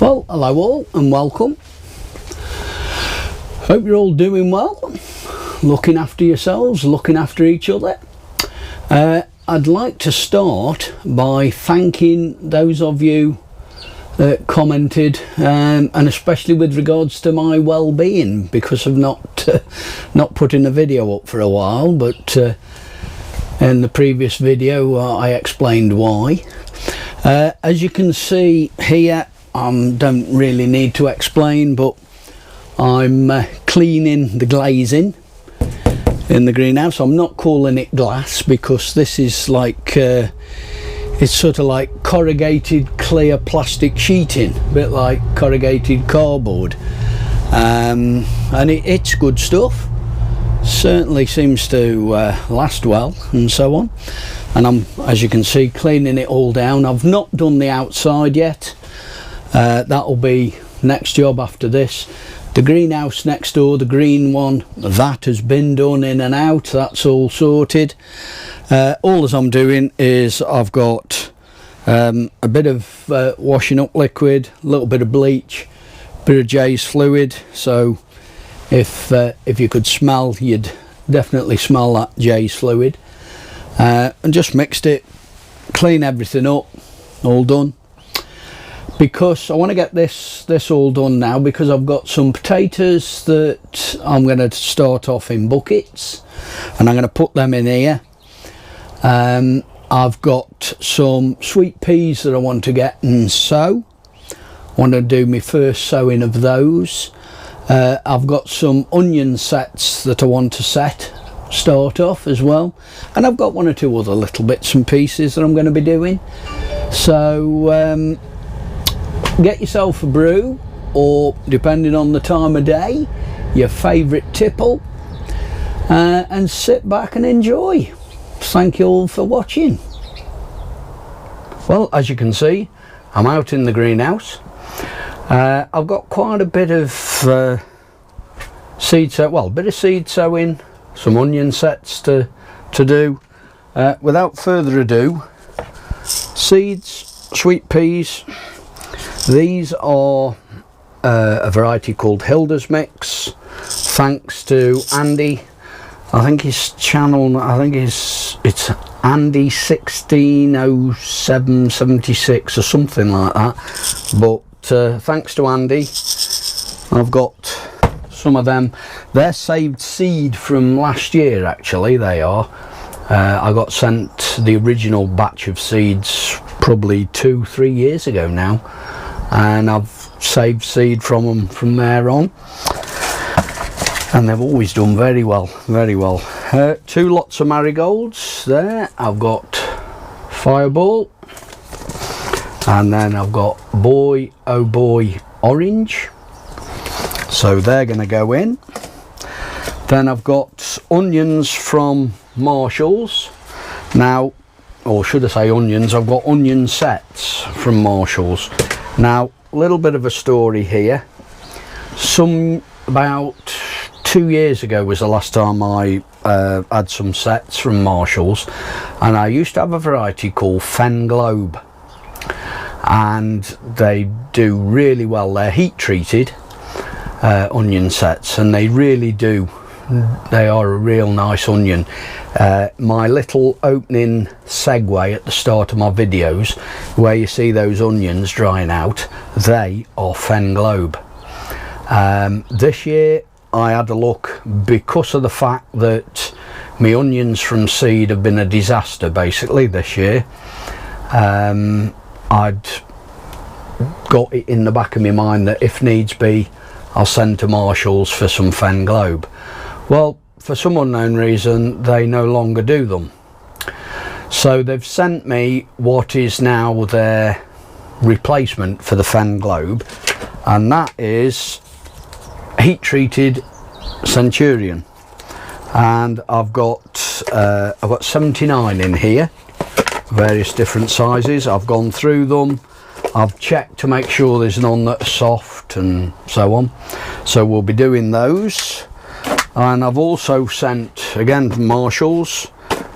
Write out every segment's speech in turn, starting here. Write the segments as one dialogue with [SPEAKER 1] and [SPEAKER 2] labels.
[SPEAKER 1] Well, hello all and welcome. Hope you're all doing well, looking after yourselves, looking after each other. I'd like to start by thanking those of you that commented, and especially with regards to my well-being, because of not putting a video up for a while, but in the previous video I explained why. As you can see here, don't really need to explain, but I'm cleaning the glazing in the greenhouse. I'm not calling it glass because this is like it's sort of like corrugated clear plastic sheeting, a bit like corrugated cardboard, and it's good stuff. Certainly seems to last well and so on. And I'm, as you can see, cleaning it all down. I've not done the outside yet. That'll be next job after this. The greenhouse next door, the green one, that has been done in and out. That's all sorted. All as I'm doing is I've got a bit of washing up liquid, a little bit of bleach, a bit of J's fluid. So if you could smell, you'd definitely smell that J's fluid. And just mixed it, clean everything up, all done. Because I want to get this all done now, because I've got some potatoes that I'm going to start off in buckets and I'm going to put them in here. I've got some sweet peas that I want to get and sow. I want to do my first sowing of those. I've got some onion sets that I want to start off as well, and I've got one or two other little bits and pieces that I'm going to be doing. So get yourself a brew, or depending on the time of day, your favourite tipple, and sit back and enjoy. Thank you all for watching. Well, as you can see, I'm out in the greenhouse. I've got quite a bit of seed sowing, some onion sets to do. Without further ado, seeds, sweet peas. These are a variety called Hilda's Mix, thanks to Andy. I think his channel, it's Andy 160776 or something like that. But thanks to Andy, I've got some of them. They're saved seed from last year, actually. They are. I got sent the original batch of seeds probably 2-3 years ago now, and I've saved seed from them from there on, and they've always done very well, very well. 2 lots of marigolds there. I've got Fireball, and then I've got Boy Oh Boy Orange, so they're going to go in. Then I've got onions from Marshall's. Now, or should I say onions, I've got onion sets from Marshall's. Now, a little bit of a story here. About 2 years ago was the last time I had some sets from Marshall's, and I used to have a variety called Fen Globe, and they do really well. They're heat treated onion sets, and they really do. They are a real nice onion. My little opening segue at the start of my videos, where you see those onions drying out, they are Fen Globe. This year I had a look, because of the fact that my onions from seed have been a disaster basically this year. I'd got it in the back of my mind that if needs be, I'll send to Marshall's for some Fen Globe. Well, for some unknown reason, they no longer do them. So they've sent me what is now their replacement for the Fen Globe, and that is heat treated Centurion. And I've got 79 in here, various different sizes. I've gone through them. I've checked to make sure there's none that are soft and so on. So we'll be doing those. And I've also sent, again from Marshall's,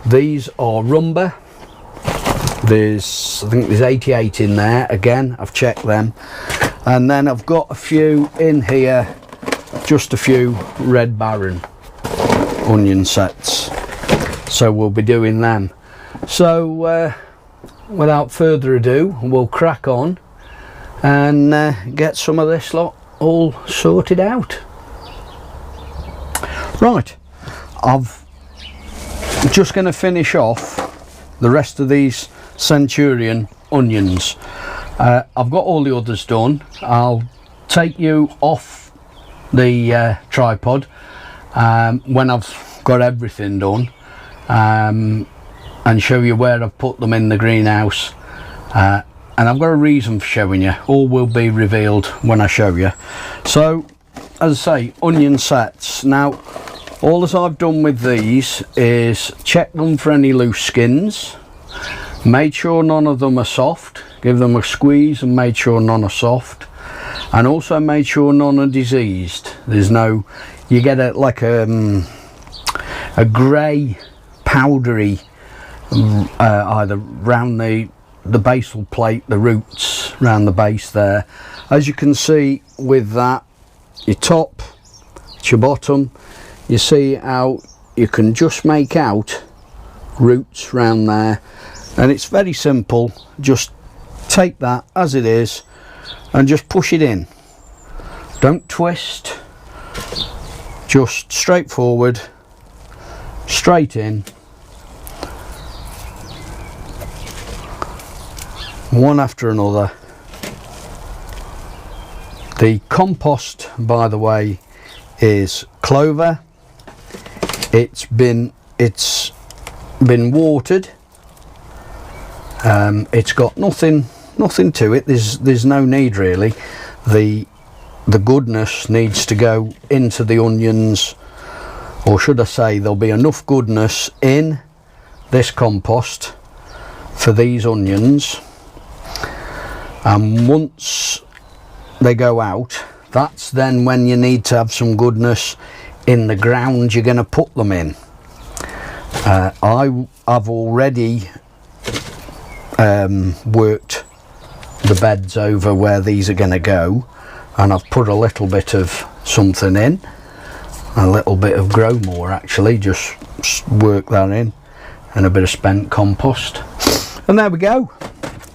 [SPEAKER 1] these are Rumba. I think there's 88 in there. Again, I've checked them. and then I've got a few in here, just a few Red Baron onion sets, so we'll be doing them. So without further ado, we'll crack on and get some of this lot all sorted out. Right, I'm just going to finish off the rest of these Centurion onions. I've got all the others done. I'll take you off the tripod when I've got everything done, and show you where I've put them in the greenhouse, and I've got a reason for showing you. All will be revealed when I show you. So as I say, onion sets. Now all that I've done with these is check them for any loose skins, made sure none of them are soft, give them a squeeze and made sure none are soft, and also made sure none are diseased. There's no, you get like a grey powdery either round the basal plate, the roots round the base there. As you can see with that, your top, your bottom, you see how you can just make out roots round there, and it's very simple. Just take that as it is and just push it in. Don't twist, just straightforward, straight in, one after another. The compost, by the way, is clover. It's been watered. It's got nothing to it. There's no need really. The goodness needs to go into the onions, or should I say, there'll be enough goodness in this compost for these onions, and once they go out, that's then when you need to have some goodness in the ground you're going to put them in. I've already worked the beds over where these are going to go, and I've put a little bit of something in, a little bit of grow more actually, just work that in, and a bit of spent compost, and there we go.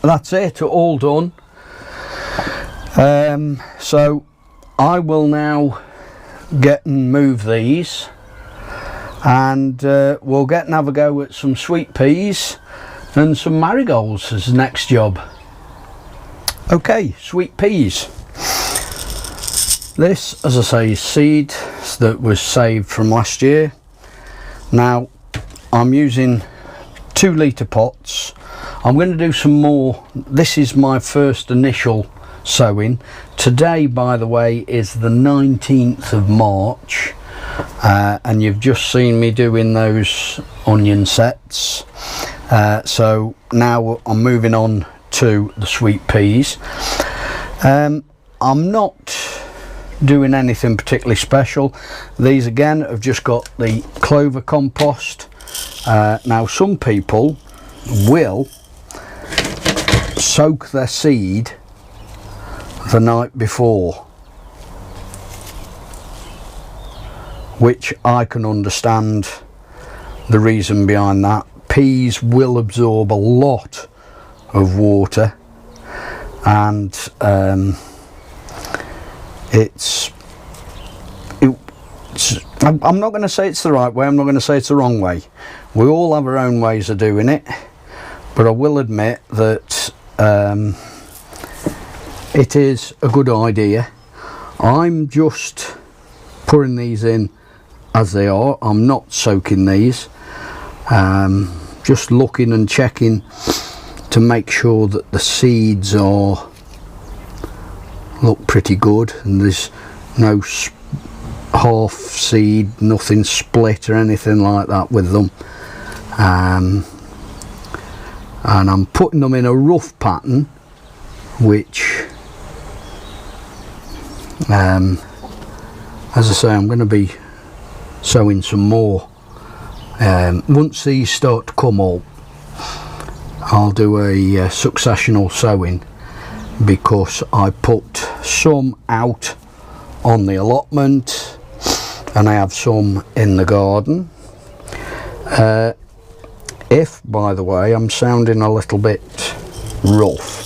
[SPEAKER 1] That's it, all done. So I will now get and move these, and we'll get and have a go at some sweet peas and some marigolds as the next job. Okay, sweet peas. This, as I say, is seed that was saved from last year. Now I'm using 2 litre pots. I'm going to do some more. This is my first initial sowing. Today, by the way, is the 19th of March, and you've just seen me doing those onion sets. So now I'm moving on to the sweet peas. I'm not doing anything particularly special. These again have just got the clover compost. Now some people will soak their seed the night before, which I can understand the reason behind that. Peas will absorb a lot of water, and I'm not going to say it's the right way, I'm not going to say it's the wrong way. We all have our own ways of doing it, but I will admit that it is a good idea. I'm just putting these in as they are. I'm not soaking these. Just looking and checking to make sure that the seeds look pretty good, and there's no half seed, nothing split or anything like that with them. And I'm putting them in a rough pattern, which as I say, I'm going to be sowing some more. Once these start to come up, I'll do a successional sowing, because I put some out on the allotment and I have some in the garden. If, by the way, I'm sounding a little bit rough,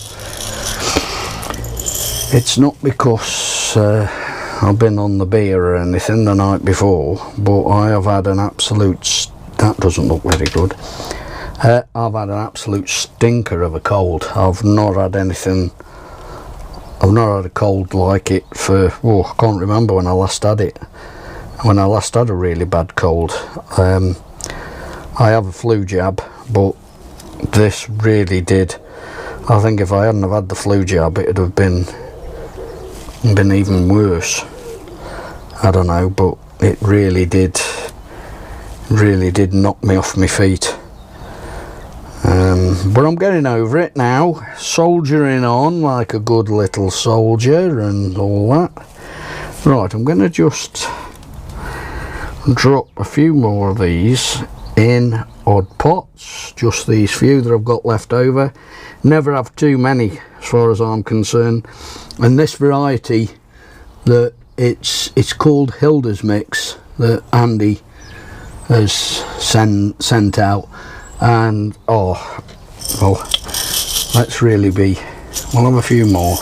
[SPEAKER 1] it's not because I've been on the beer or anything the night before, but I have had an absolute, that doesn't look very good, I've had an absolute stinker of a cold. I've not had anything, I've not had a cold like it for, oh, I can't remember when I last had it, when I last had a really bad cold. I have a flu jab, but this really did, I think if I hadn't have had the flu jab, it'd have been even worse. I don't know, but it really did knock me off my feet. But I'm getting over it now, soldiering on like a good little soldier and all that. Right, I'm going to just drop a few more of these in odd pots, just these few that I've got left over. Never have too many as far as I'm concerned. And this variety, that it's called Hilda's Mix, that Andy has sent out, and oh well, let's really be, we'll have a few more,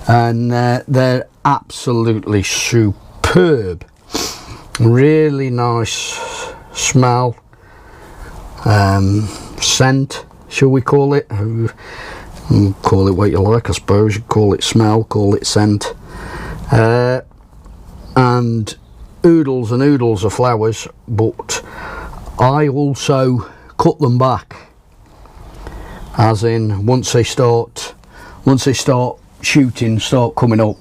[SPEAKER 1] and they're absolutely superb, really nice smell, scent, shall we call it? Call it what you like, I suppose. You call it smell, call it scent, and oodles and oodles of flowers. But I also cut them back, as in once they start shooting, start coming up,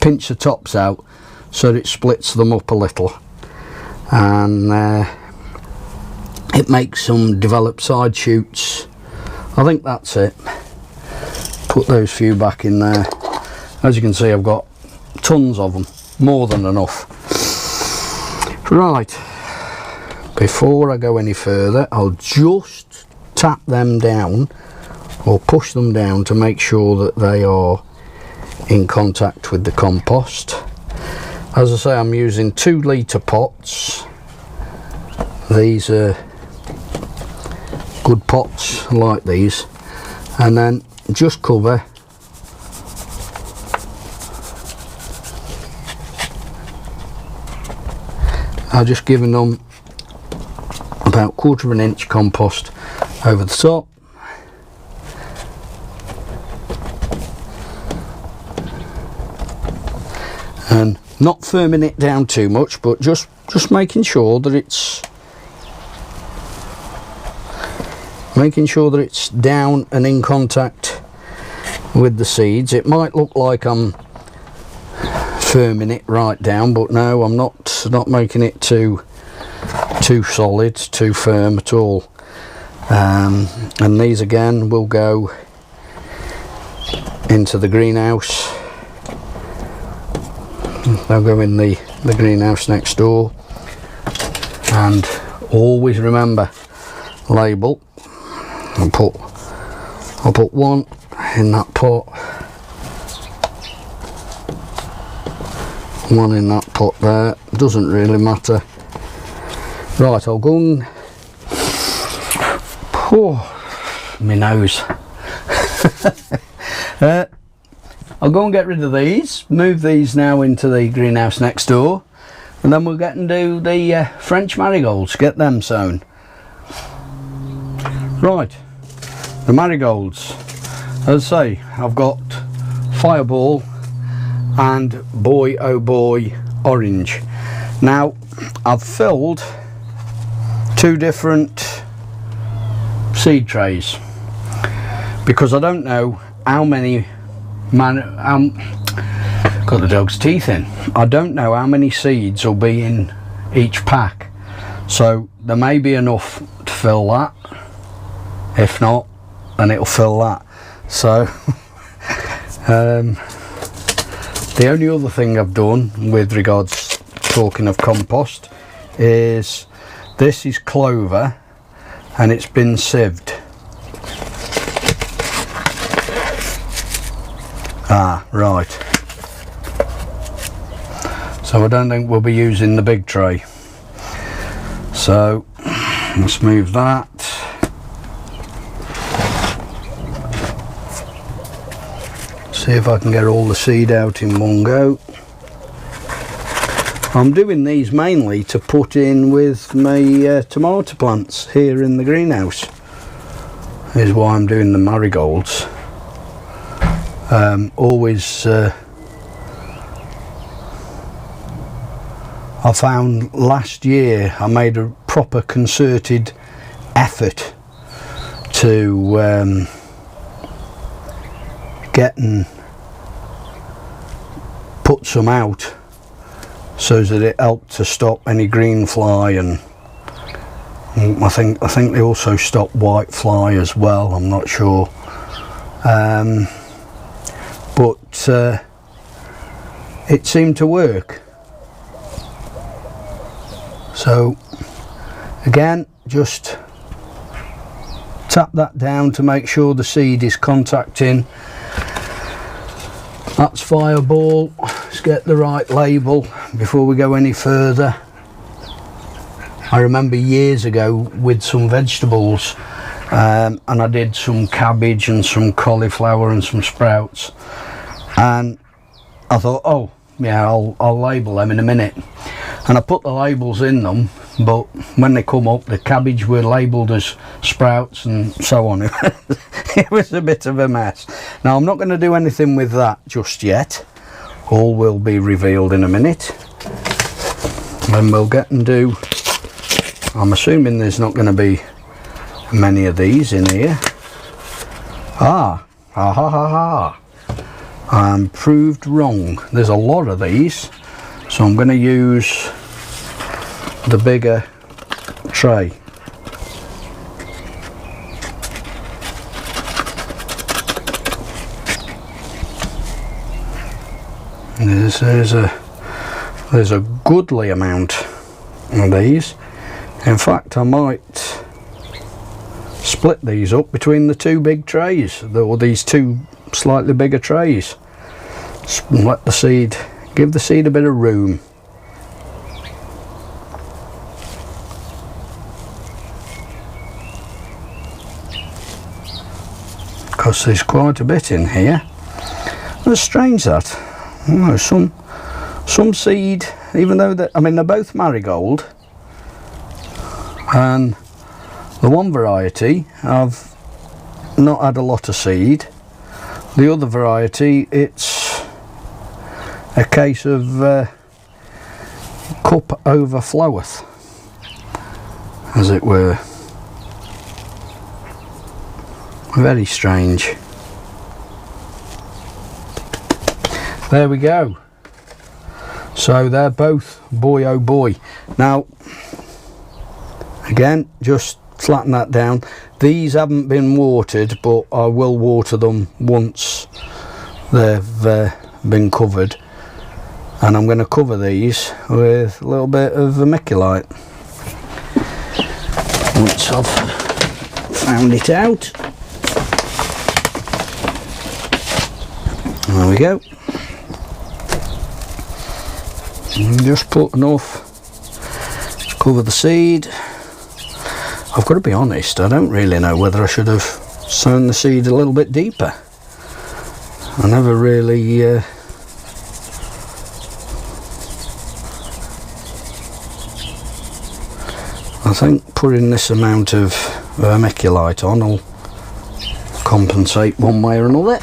[SPEAKER 1] pinch the tops out so that it splits them up a little, and it makes some develop side shoots. I think that's it. Put those few back in there. As you can see, I've got tons of them, more than enough. Right, before I go any further, I'll just tap them down or push them down to make sure that they are in contact with the compost. As I say, I'm using 2 litre pots. These are good pots, I like these, and then just cover I've just given them about 1/4 of an inch compost over the top, and not firming it down too much, but just making sure that it's down and in contact with the seeds. It might look like I'm firming it right down, but no, I'm not making it too solid, too firm at all. And these again will go into the greenhouse. They'll go in the greenhouse next door. And always remember, label. I'll put one in that pot, one in that pot there, doesn't really matter. Right, I'll go and, oh, my nose. I'll go and get rid of these, move these now into the greenhouse next door, and then we'll get and do the French marigolds, get them sown. Right, the marigolds, as I say, I've got Fireball and Boy Oh Boy Orange. Now, I've filled 2 different seed trays because I don't know how many got the dog's teeth in. I don't know how many seeds will be in each pack, so there may be enough to fill that. If not, then it'll fill that. So the only other thing I've done with regards talking of compost is this is clover and it's been sieved. right. So I don't think we'll be using the big tray. So let's move that. See if I can get all the seed out in one go. I'm doing these mainly to put in with my tomato plants here in the greenhouse. Is why I'm doing the marigolds. Always I found last year I made a proper concerted effort to get and put some out, so that it helped to stop any green fly, and I think they also stop white fly as well. I'm not sure, but it seemed to work. So again, just tap that down to make sure the seed is contacting. That's Fireball. Let's get the right label before we go any further. I remember years ago with some vegetables, and I did some cabbage and some cauliflower and some sprouts, and I thought, oh yeah, I'll label them in a minute, and I put the labels in them, but when they come up, the cabbage were labelled as sprouts and so on. It was a bit of a mess. Now I'm not going to do anything with that just yet. All will be revealed in a minute, and we'll get and do. I'm assuming there's not going to be many of these in here. Ha ha ha ha. I'm proved wrong. There's a lot of these, so I'm going to use the bigger tray. There's a goodly amount of these. In fact, I might split these up between the two big trays, or these two slightly bigger trays. Let the seed, give the seed a bit of room. Because there's quite a bit in here. It's strange that, you know, some seed, even though they're both marigold, and the one variety I've not had a lot of seed. The other variety, it's a case of cup overfloweth, as it were. Very strange. There we go. So they're both boy oh boy. Now again, just flatten that down. These haven't been watered, but I will water them once they've been covered, and I'm going to cover these with a little bit of vermiculite once I've found it out. There we go. And just put enough to cover the seed. I've got to be honest, I don't really know whether I should have sown the seed a little bit deeper. I never really I think putting this amount of vermiculite on will compensate one way or another.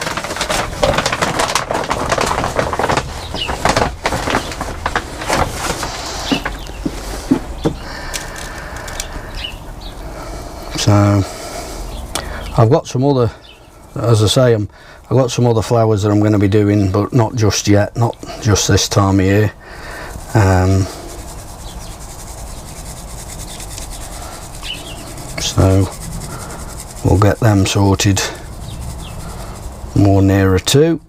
[SPEAKER 1] So I've got some other, as I say, I've got some other flowers that I'm going to be doing, but not just yet, not just this time of year. So we'll get them sorted more nearer to.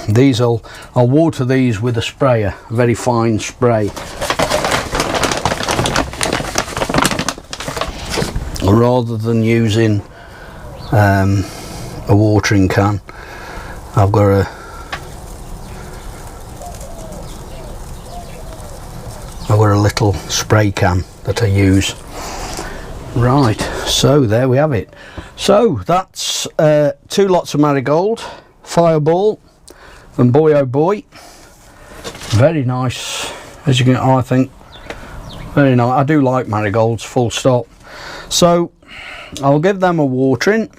[SPEAKER 1] These I'll water these with a sprayer, a very fine spray, rather than using a watering can. I've got little spray can that I use. Right, so there we have it. So that's 2 lots of marigold, fireball, and boy oh boy, very nice, as you can, I think, very nice. I do like marigolds, full stop. So I'll give them a watering.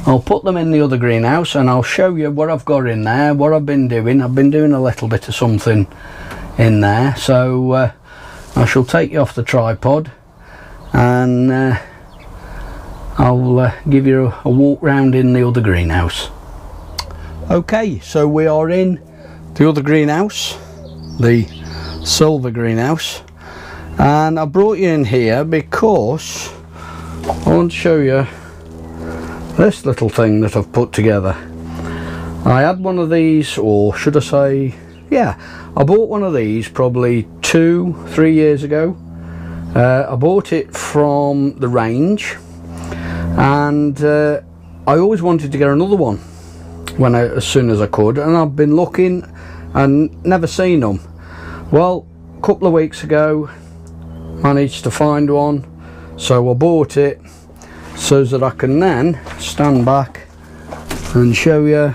[SPEAKER 1] I'll put them in the other greenhouse and I'll show you what I've got in there, what I've been doing. I've been doing a little bit of something in there, so I shall take you off the tripod and I'll give you a walk round in the other greenhouse. Okay, so we are in the other greenhouse, the silver greenhouse, and I brought you in here because I want to show you this little thing that I've put together. I had one of these, or should I say, yeah, I bought one of these probably 2-3 years ago. I bought it from the range, and I always wanted to get another one as soon as I could, and I've been looking and never seen them. Well, a couple of weeks ago managed to find one, so I bought it so that I can then stand back and show you.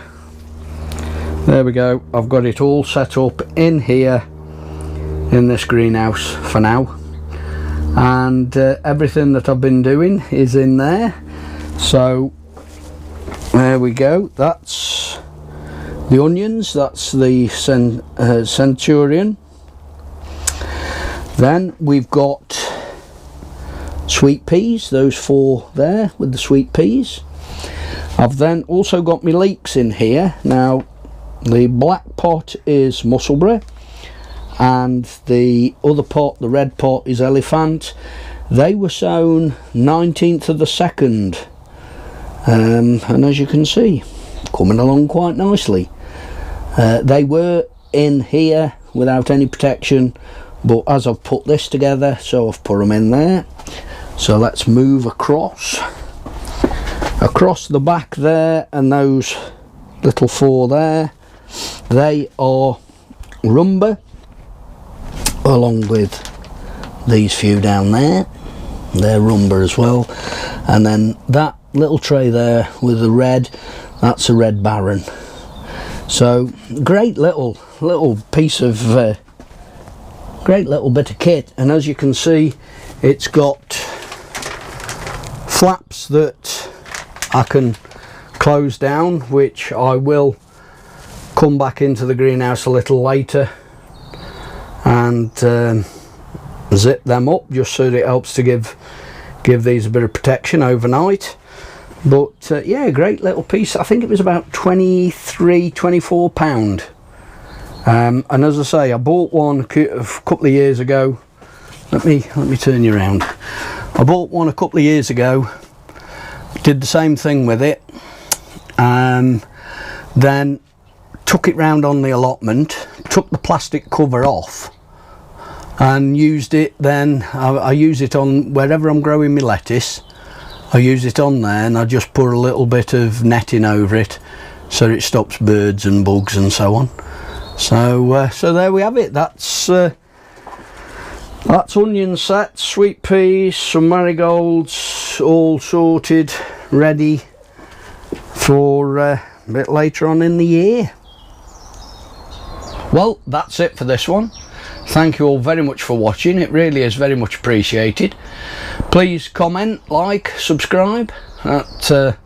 [SPEAKER 1] There we go, I've got it all set up in here in this greenhouse for now, and everything that I've been doing is in there. So there we go, that's the onions, that's the centurion. Then we've got sweet peas, those 4 there with the sweet peas. I've then also got my leeks in here. Now the black pot is Musselburgh and the other pot, the red pot, is Elephant. They were sown 19th of the 2nd, and as you can see, coming along quite nicely. They were in here without any protection, but as I've put this together, so I've put them in there. So let's move across the back there, and those little 4 there, they are rumba, along with these few down there, they're rumba as well. And then that little tray there with the red, that's a red baron. So great little piece of great little bit of kit, and as you can see, it's got flaps that I can close down, which I will come back into the greenhouse a little later and zip them up, just so that it helps to give these a bit of protection overnight. But yeah, great little piece. I think it was about £23–24. And as I say, I bought one a couple of years ago. Let me turn you around. I bought one a couple of years ago, did the same thing with it, then took it round on the allotment, took the plastic cover off and used it. Then I use it on wherever I'm growing my lettuce. I use it on there, and I just put a little bit of netting over it so it stops birds and bugs and so on. So so there we have it. That's onion set, sweet peas, some marigolds, all sorted, ready for a bit later on in the year. Well, that's it for this one. Thank you all very much for watching. It really is very much appreciated. Please comment, like, subscribe. That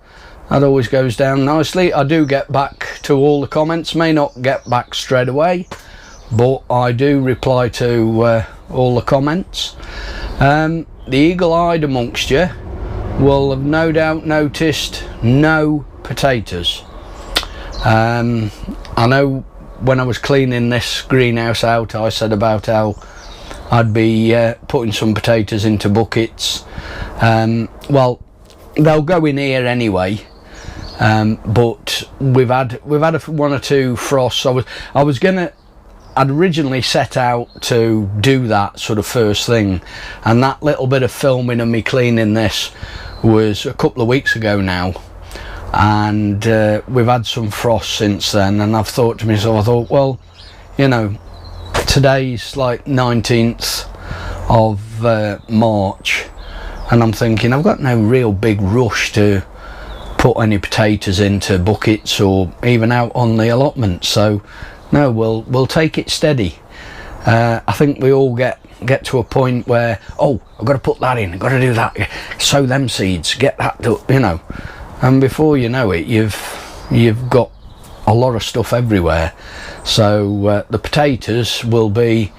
[SPEAKER 1] always goes down nicely. I do get back to all the comments, may not get back straight away, but I do reply to all the comments. The eagle-eyed amongst you will have no doubt noticed no potatoes. I know when I was cleaning this greenhouse out, I said about how I'd be putting some potatoes into buckets. Well, they'll go in here anyway, but we've had one or two frosts. I'd originally set out to do that sort of first thing, and that little bit of filming of me cleaning this was a couple of weeks ago now, and we've had some frost since then, and I've thought to myself, well, you know, today's like 19th of March, and I'm thinking I've got no real big rush to put any potatoes into buckets or even out on the allotment, so no, we'll take it steady. I think we all get to a point where, oh, I've got to put that in, I've got to do that, sow them seeds, get that done, you know, and before you know it, you've got a lot of stuff everywhere. So the potatoes will be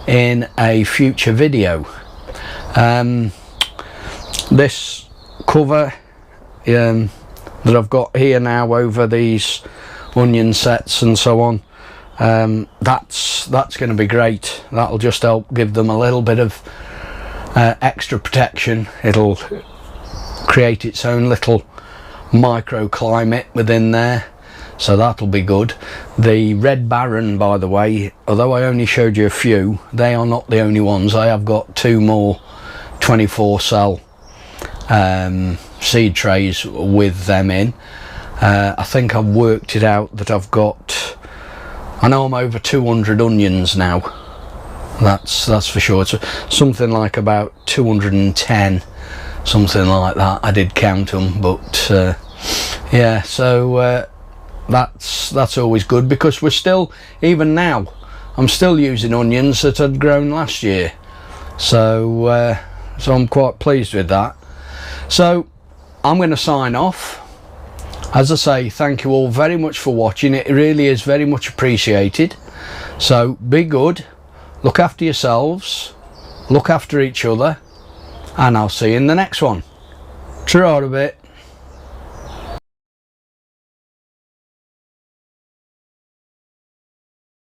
[SPEAKER 1] in a future video. This cover that I've got here now over these onion sets and so on, that's going to be great. That'll just help give them a little bit of extra protection. It'll create its own little microclimate within there, so that'll be good. The Red Baron, by the way, although I only showed you a few, they are not the only ones. I have got 2 more 24 cell seed trays with them in. I think I've worked it out that I've got, I know I'm over 200 onions now, that's for sure. It's something like about 210, something like that. I did count them, but yeah, so that's always good, because we're still, even now, I'm still using onions that had grown last year, so so I'm quite pleased with that. So I'm going to sign off. As I say, thank you all very much for watching. It really is very much appreciated. So be good, look after yourselves, look after each other, and I'll see you in the next one. Ta-ra a bit.